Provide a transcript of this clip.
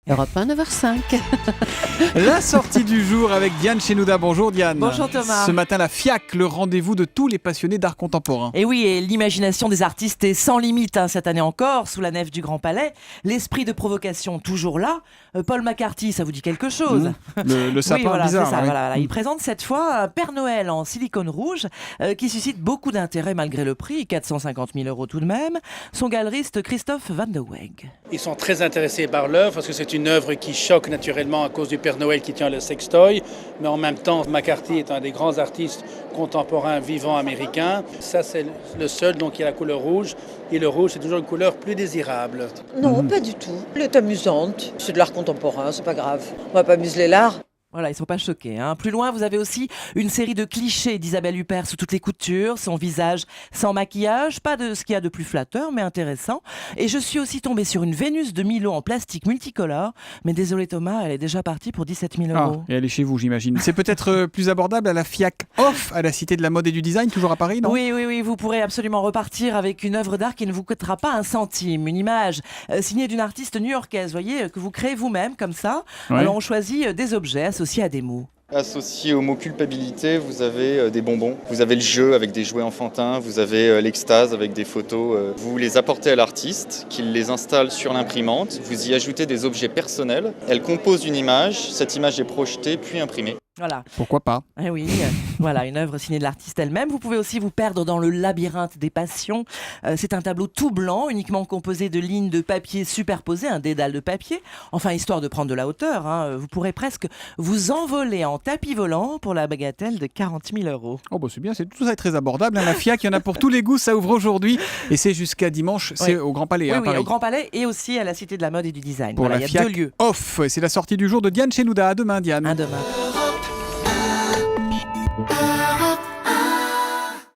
Europe 1, 9h05. La sortie du jour avec Diane Chenouda. Bonjour Diane. Bonjour Thomas. Ce matin, la FIAC, le rendez-vous de tous les passionnés d'art contemporain. Et oui, et l'imagination des artistes est sans limite cette année encore, sous la nef du Grand Palais. L'esprit de provocation toujours là. Paul McCartney, ça vous dit quelque chose? Le sapin oui, voilà, bizarre. c'est ça, oui. voilà. Il présente cette fois un Père Noël en silicone rouge qui suscite beaucoup d'intérêt malgré le prix, 450 000 € tout de même. Son galeriste Christophe Van de Weg. Ils sont très intéressés par l'œuvre parce que c'est une œuvre qui choque naturellement à cause du Père Noël qui tient le sextoy. Mais en même temps, McCartney est un des grands artistes contemporains vivants américains. Ça, c'est le seul, donc il y a la couleur rouge. Et le rouge, c'est toujours une couleur plus désirable. Non, pas du tout. Elle est amusante. C'est de l'art contemporain, c'est pas grave. On va pas museler l'art. Voilà, ils sont pas choqués. Plus loin, vous avez aussi une série de clichés d'Isabelle Huppert sous toutes les coutures, son visage sans maquillage, pas de ce qu'il y a de plus flatteur, mais intéressant. Et je suis aussi tombée sur une Vénus de Milo en plastique multicolore, mais désolé Thomas, elle est déjà partie pour 17 000 €. Et elle est chez vous, j'imagine. C'est peut-être plus abordable à la FIAC Off, à la Cité de la Mode et du Design, toujours à Paris, non? Oui, vous pourrez absolument repartir avec une œuvre d'art qui ne vous coûtera pas un centime. Une image signée d'une artiste new-yorkaise, voyez, que vous créez vous-même comme ça. Ouais. Alors on choisit des objets associés à des mots. Associé au mot culpabilité, vous avez des bonbons, vous avez le jeu avec des jouets enfantins, vous avez l'extase avec des photos. Vous les apportez à l'artiste, qui les installe sur l'imprimante, vous y ajoutez des objets personnels, elle compose une image, cette image est projetée puis imprimée. Voilà. Pourquoi pas? Eh oui, voilà, une œuvre signée de l'artiste elle-même. Vous pouvez aussi vous perdre dans le labyrinthe des passions. C'est un tableau tout blanc, uniquement composé de lignes de papier superposées, un dédale de papier. Enfin, histoire de prendre de la hauteur, vous pourrez presque vous envoler en tapis volant pour la bagatelle de 40 000 €. Oh bah c'est bien, tout ça est très abordable. La FIAC, il y en a pour tous les goûts, ça ouvre aujourd'hui. Et c'est jusqu'à dimanche, c'est au Grand Palais. Oui, à Paris. au Grand Palais et aussi à la Cité de la Mode et du Design. Pour Voilà, la il y a FIAC 2 lieux. Off, c'est la sortie du jour de Diane Chenouda. À demain Diane. À demain.